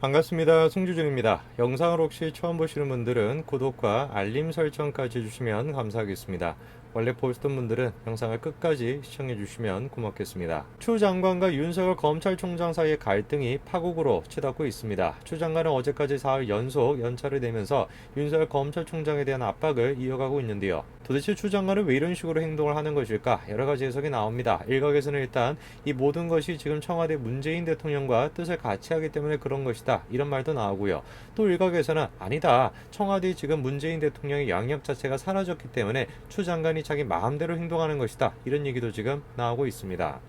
반갑습니다. 송주준입니다. 영상을 혹시 처음 보시는 분들은 구독과 알림 설정까지 해주시면 감사하겠습니다. 원래 보시던 분들은 영상을 끝까지 시청해 주시면 고맙겠습니다. 추 장관과 윤석열 검찰총장 사이의 갈등이 파국으로 치닫고 있습니다. 추 장관은 어제까지 4일 연속 연차를 내면서 윤석열 검찰총장에 대한 압박을 이어가고 있는데요. 도대체 추 장관은 왜 이런 식으로 행동을 하는 것일까? 여러 가지 해석이 나옵니다. 일각에서는 일단 이 모든 것이 지금 청와대 문재인 대통령과 뜻을 같이 하기 때문에 그런 것이다, 이런 말도 나오고요. 또 일각에서는 아니다, 청와대 지금 문재인 대통령의 양력 자체가 사라졌기 때문에 추 장관이 자기 마음대로 행동하는 것이다, 이런 얘기도 지금 나오고 있습니다.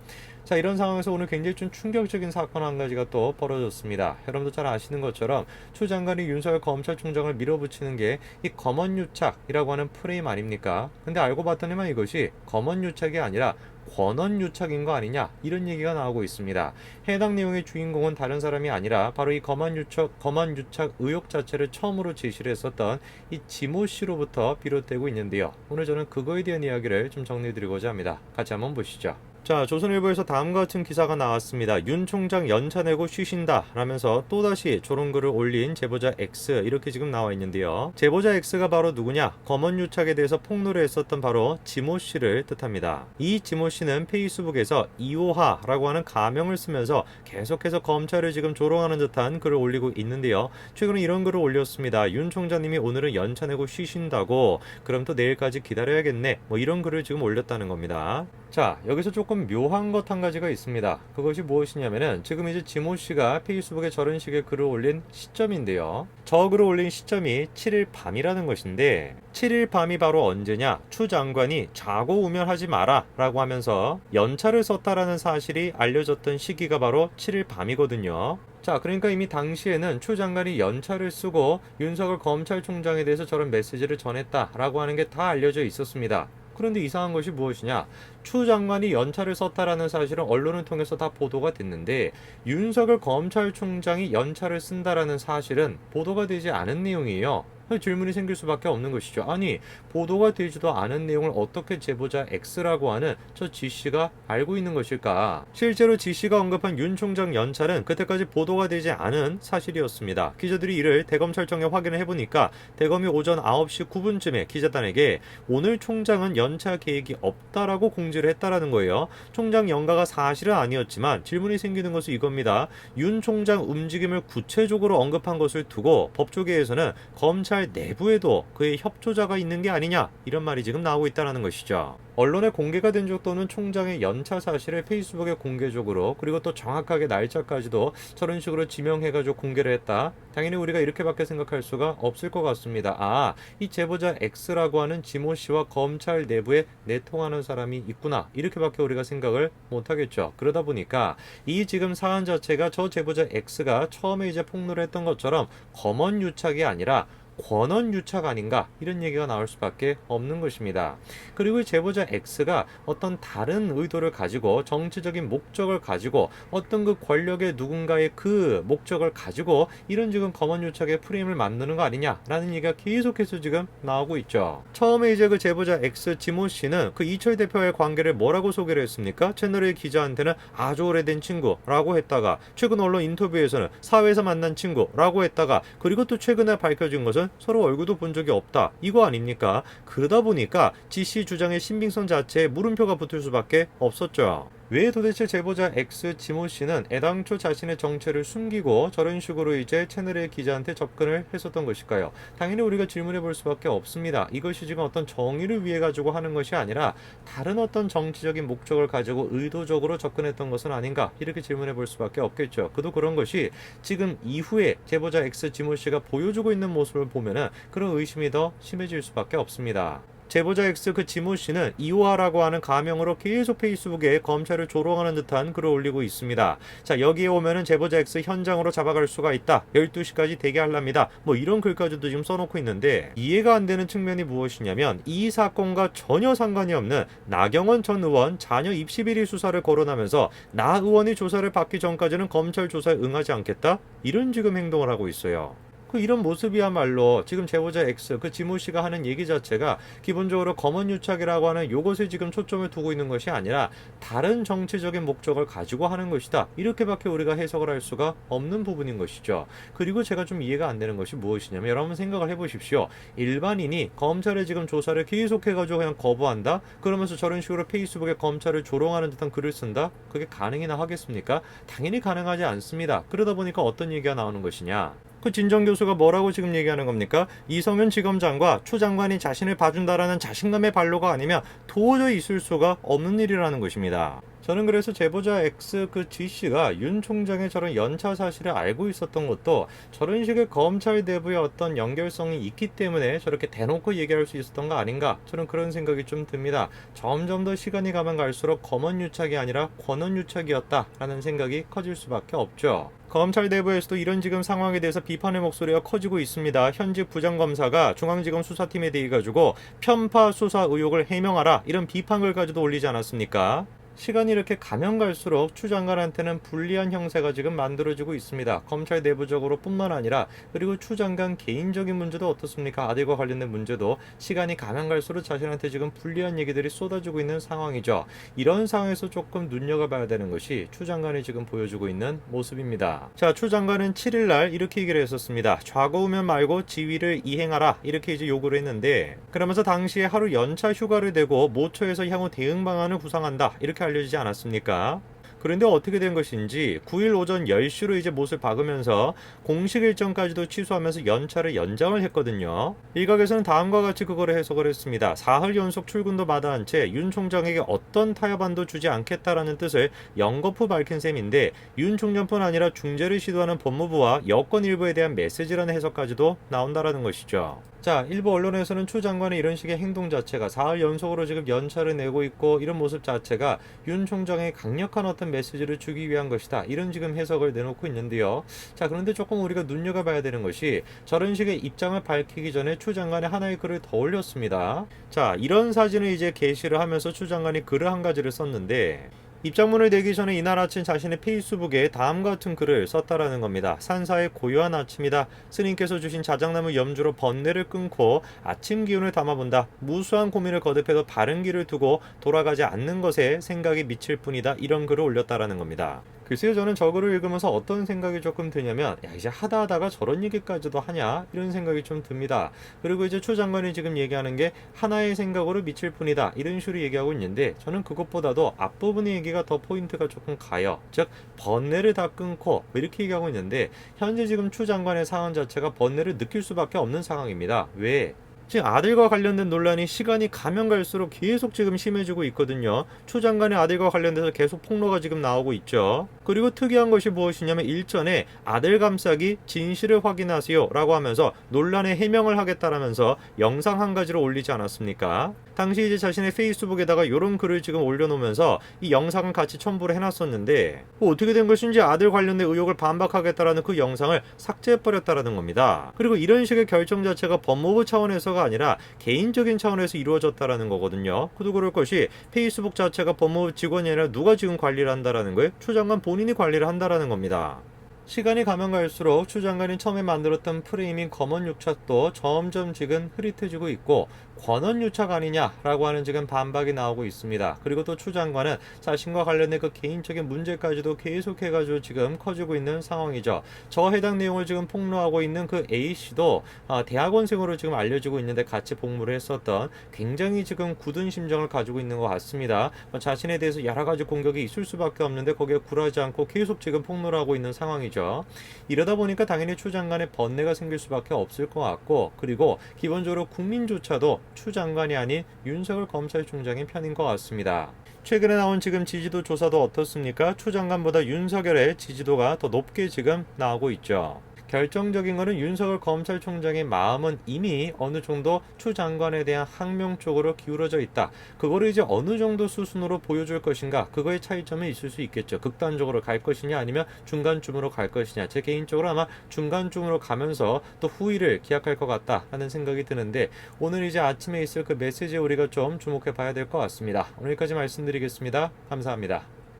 자, 이런 상황에서 오늘 굉장히 좀 충격적인 사건 한 가지가 또 벌어졌습니다. 여러분도 잘 아시는 것처럼 추 장관이 윤석열 검찰총장을 밀어붙이는 게 이 검언유착이라고 하는 프레임 아닙니까? 근데 알고 봤더니만 이것이 검언유착이 아니라 권언유착인 거 아니냐, 이런 얘기가 나오고 있습니다. 해당 내용의 주인공은 다른 사람이 아니라 바로 이 검언유착 의혹 자체를 처음으로 제시를 했었던 이 지모 씨로부터 비롯되고 있는데요. 오늘 저는 그거에 대한 이야기를 좀 정리해드리고자 합니다. 같이 한번 보시죠. 자, 조선일보에서 다음과 같은 기사가 나왔습니다. 윤 총장 연차 내고 쉬신다 라면서 또다시 조롱글을 올린 제보자 X, 이렇게 지금 나와 있는데요. 제보자 X가 바로 누구냐? 검언유착에 대해서 폭로를 했었던 바로 지모 씨를 뜻합니다. 이 지모 씨는 페이스북에서 이호하라고 하는 가명을 쓰면서 계속해서 검찰을 지금 조롱하는 듯한 글을 올리고 있는데요. 최근에 이런 글을 올렸습니다. 윤 총장님이 오늘은 연차 내고 쉬신다고, 그럼 또 내일까지 기다려야겠네, 뭐 이런 글을 지금 올렸다는 겁니다. 자, 여기서 조금 묘한 것 한 가지가 있습니다. 그것이 무엇이냐면은 지금 이제 지모 씨가 페이스북에 저런 식의 글을 올린 시점인데요. 저 글을 올린 시점이 7일 밤이라는 것인데, 7일 밤이 바로 언제냐? 추 장관이 자고 우면하지 마라 라고 하면서 연차를 썼다라는 사실이 알려졌던 시기가 바로 7일 밤이거든요. 자, 그러니까 이미 당시에는 추 장관이 연차를 쓰고 윤석열 검찰총장에 대해서 저런 메시지를 전했다라고 하는 게 다 알려져 있었습니다. 그런데 이상한 것이 무엇이냐? 추 장관이 연차를 썼다라는 사실은 언론을 통해서 다 보도가 됐는데, 윤석열 검찰총장이 연차를 쓴다라는 사실은 보도가 되지 않은 내용이에요. 질문이 생길 수밖에 없는 것이죠. 아니, 보도가 되지도 않은 내용을 어떻게 제보자 X라고 하는 저 G씨가 알고 있는 것일까? 실제로 G씨가 언급한 윤 총장 연차는 그때까지 보도가 되지 않은 사실이었습니다. 기자들이 이를 대검찰청에 확인을 해보니까 대검이 오전 9시 9분쯤에 기자단에게 오늘 총장은 연차 계획이 없다라고 공지를 했다라는 거예요. 총장 연가가 사실은 아니었지만 질문이 생기는 것은 이겁니다. 윤 총장 움직임을 구체적으로 언급한 것을 두고 법조계에서는 검찰 내부에도 그의 협조자가 있는 게 아니냐, 이런 말이 지금 나오고 있다는 것이죠. 언론에 공개가 된 적도 없는 총장의 연차 사실을 페이스북에 공개적으로, 그리고 또 정확하게 날짜까지도 저런 식으로 지명해가지고 공개를 했다. 당연히 우리가 이렇게밖에 생각할 수가 없을 것 같습니다. 아, 이 제보자 X라고 하는 지모 씨와 검찰 내부에 내통하는 사람이 있구나, 이렇게밖에 우리가 생각을 못하겠죠. 그러다 보니까 이 지금 사안 자체가 저 제보자 X가 처음에 이제 폭로를 했던 것처럼 검언유착이 아니라 권언유착 아닌가, 이런 얘기가 나올 수밖에 없는 것입니다. 그리고 제보자 X가 어떤 다른 의도를 가지고, 정치적인 목적을 가지고, 어떤 그 권력의 누군가의 그 목적을 가지고 이런 지금 검언유착의 프레임을 만드는 거 아니냐라는 얘기가 계속해서 지금 나오고 있죠. 처음에 이제 그 제보자 X 지모 씨는 그 이철 대표와의 관계를 뭐라고 소개를 했습니까? 채널의 기자한테는 아주 오래된 친구라고 했다가, 최근 언론 인터뷰에서는 사회에서 만난 친구라고 했다가, 그리고 또 최근에 밝혀진 것은 서로 얼굴도 본 적이 없다, 이거 아닙니까? 그러다 보니까 G씨 주장의 신빙성 자체에 물음표가 붙을 수밖에 없었죠. 왜 도대체 제보자 X 지모 씨는 애당초 자신의 정체를 숨기고 저런 식으로 이제 채널의 기자한테 접근을 했었던 것일까요? 당연히 우리가 질문해 볼 수밖에 없습니다. 이것이 지금 어떤 정의를 위해 가지고 하는 것이 아니라 다른 어떤 정치적인 목적을 가지고 의도적으로 접근했던 것은 아닌가, 이렇게 질문해 볼 수밖에 없겠죠. 그도 그런 것이 지금 이후에 제보자 X 지모 씨가 보여주고 있는 모습을 보면은 그런 의심이 더 심해질 수밖에 없습니다. 제보자 X 그 지모 씨는 이호하라고 하는 가명으로 계속 페이스북에 검찰을 조롱하는 듯한 글을 올리고 있습니다. 자, 여기에 오면은 제보자 X 현장으로 잡아갈 수가 있다, 12시까지 대기하랍니다, 뭐 이런 글까지도 지금 써놓고 있는데, 이해가 안 되는 측면이 무엇이냐면 이 사건과 전혀 상관이 없는 나경원 전 의원 자녀 입시 비리 수사를 거론하면서 나 의원이 조사를 받기 전까지는 검찰 조사에 응하지 않겠다, 이런 지금 행동을 하고 있어요. 이런 모습이야말로 지금 제보자 X 그 지모 씨가 하는 얘기 자체가 기본적으로 검언유착이라고 하는 요것에 지금 초점을 두고 있는 것이 아니라 다른 정치적인 목적을 가지고 하는 것이다. 이렇게밖에 우리가 해석을 할 수가 없는 부분인 것이죠. 그리고 제가 좀 이해가 안 되는 것이 무엇이냐면 여러분 생각을 해보십시오. 일반인이 검찰의 지금 조사를 계속해가지고 그냥 거부한다? 그러면서 저런 식으로 페이스북에 검찰을 조롱하는 듯한 글을 쓴다? 그게 가능이나 하겠습니까? 당연히 가능하지 않습니다. 그러다 보니까 어떤 얘기가 나오는 것이냐? 그 진정 교수가 뭐라고 지금 얘기하는 겁니까? 이성윤 지검장과 추 장관이 자신을 봐준다라는 자신감의 발로가 아니면 도저히 있을 수가 없는 일이라는 것입니다. 저는 그래서 제보자 X 그 G씨가 윤 총장의 저런 연차 사실을 알고 있었던 것도 저런 식의 검찰 내부의 어떤 연결성이 있기 때문에 저렇게 대놓고 얘기할 수 있었던 거 아닌가, 저는 그런 생각이 좀 듭니다. 점점 더 시간이 가면 갈수록 검언유착이 아니라 권언유착이었다라는 생각이 커질 수밖에 없죠. 검찰 내부에서도 이런 지금 상황에 대해서 비판의 목소리가 커지고 있습니다. 현직 부장검사가 중앙지검 수사팀에 대해 가지고 편파 수사 의혹을 해명하라, 이런 비판글까지도 올리지 않았습니까? 시간이 이렇게 가면 갈수록 추 장관한테는 불리한 형세가 지금 만들어지고 있습니다. 검찰 내부적으로 뿐만 아니라 그리고 추 장관 개인적인 문제도 어떻습니까? 아들과 관련된 문제도 시간이 가면 갈수록 자신한테 지금 불리한 얘기들이 쏟아지고 있는 상황이죠. 이런 상황에서 조금 눈여겨봐야 되는 것이 추 장관이 지금 보여주고 있는 모습입니다. 자, 추 장관은 7일날 이렇게 얘기를 했었습니다. 좌고우면 말고 지위를 이행하라, 이렇게 이제 요구를 했는데, 그러면서 당시에 하루 연차 휴가를 내고 모처에서 향후 대응 방안을 구상한다, 이렇게 알려지지 않았습니까? 그런데 어떻게 된 것인지 9일 오전 10시로 이제 못을 박으면서 공식 일정까지도 취소하면서 연차를 연장을 했거든요. 일각에서는 다음과 같이 그거를 해석을 했습니다. 사흘 연속 출근도 마다한 채 윤 총장에게 어떤 타협안도 주지 않겠다라는 뜻을 연거푸 밝힌 셈인데, 윤 총장뿐 아니라 중재를 시도하는 법무부와 여권 일부에 대한 메시지라는 해석까지도 나온다라는 것이죠. 자, 일부 언론에서는 추 장관의 이런 식의 행동 자체가 사흘 연속으로 지금 연차를 내고 있고 이런 모습 자체가 윤 총장의 강력한 어떤 메시지를 주기 위한 것이다, 이런 지금 해석을 내놓고 있는데요. 자, 그런데 조금 우리가 눈여겨봐야 되는 것이 저런 식의 입장을 밝히기 전에 추 장관의 하나의 글을 더 올렸습니다. 자, 이런 사진을 이제 게시를 하면서 추 장관이 글을 한 가지를 썼는데, 입장문을 내기 전에 이날 아침 자신의 페이스북에 다음과 같은 글을 썼다라는 겁니다. 산사의 고요한 아침이다. 스님께서 주신 자작나무 염주로 번뇌를 끊고 아침 기운을 담아본다. 무수한 고민을 거듭해도 바른 길을 두고 돌아가지 않는 것에 생각이 미칠 뿐이다. 이런 글을 올렸다라는 겁니다. 글쎄요, 저는 저 글을 읽으면서 어떤 생각이 조금 드냐면, 야, 이제 하다가 저런 얘기까지도 하냐, 이런 생각이 좀 듭니다. 그리고 이제 추 장관이 지금 얘기하는 게 하나의 생각으로 미칠 뿐이다, 이런 식으로 얘기하고 있는데, 저는 그것보다도 앞부분의 얘기가 더 포인트가 조금 가요. 즉 번뇌를 다 끊고 이렇게 얘기하고 있는데, 현재 지금 추 장관의 상황 자체가 번뇌를 느낄 수밖에 없는 상황입니다. 왜? 지금 아들과 관련된 논란이 시간이 가면 갈수록 계속 지금 심해지고 있거든요. 추 장관의 아들과 관련돼서 계속 폭로가 지금 나오고 있죠. 그리고 특이한 것이 무엇이냐면, 일전에 아들 감싸기 진실을 확인하세요 라고 하면서 논란의 해명을 하겠다라면서 영상 한 가지를 올리지 않았습니까? 당시 이제 자신의 페이스북에다가 이런 글을 지금 올려놓으면서 이 영상을 같이 첨부를 해놨었는데, 어떻게 된 것인지 아들 관련된 의혹을 반박하겠다라는 그 영상을 삭제해버렸다라는 겁니다. 그리고 이런 식의 결정 자체가 법무부 차원에서가 아니라 개인적인 차원에서 이루어졌다라는 거거든요. 그도 그럴 것이 페이스북 자체가 법무부 직원이 아니라 누가 지금 관리를 한다라는 거예요? 추 장관 본인이 관리를 한다라는 겁니다. 시간이 가면 갈수록 추 장관이 처음에 만들었던 프레임인 검언유착도 점점 지금 흐릿해지고 있고, 권언유착 아니냐라고 하는 지금 반박이 나오고 있습니다. 그리고 또 추 장관은 자신과 관련된 그 개인적인 문제까지도 계속해가지고 지금 커지고 있는 상황이죠. 저 해당 내용을 지금 폭로하고 있는 그 A씨도 대학원생으로 지금 알려지고 있는데 같이 복무를 했었던, 굉장히 지금 굳은 심정을 가지고 있는 것 같습니다. 자신에 대해서 여러 가지 공격이 있을 수밖에 없는데 거기에 굴하지 않고 계속 지금 폭로를 하고 있는 상황이죠. 이러다 보니까 당연히 추 장관의 번뇌가 생길 수밖에 없을 것 같고, 그리고 기본적으로 국민조차도 추 장관이 아닌 윤석열 검찰총장의 편인 것 같습니다. 최근에 나온 지금 지지도 조사도 어떻습니까? 추 장관보다 윤석열의 지지도가 더 높게 지금 나오고 있죠. 결정적인 것은 윤석열 검찰총장의 마음은 이미 어느 정도 추 장관에 대한 항명 쪽으로 기울어져 있다. 그거를 이제 어느 정도 수순으로 보여줄 것인가, 그거의 차이점이 있을 수 있겠죠. 극단적으로 갈 것이냐 아니면 중간쯤으로 갈 것이냐. 제 개인적으로 아마 중간쯤으로 가면서 또 후위를 기약할 것 같다 하는 생각이 드는데, 오늘 이제 아침에 있을 그 메시지에 우리가 좀 주목해 봐야 될 것 같습니다. 오늘까지 말씀드리겠습니다. 감사합니다.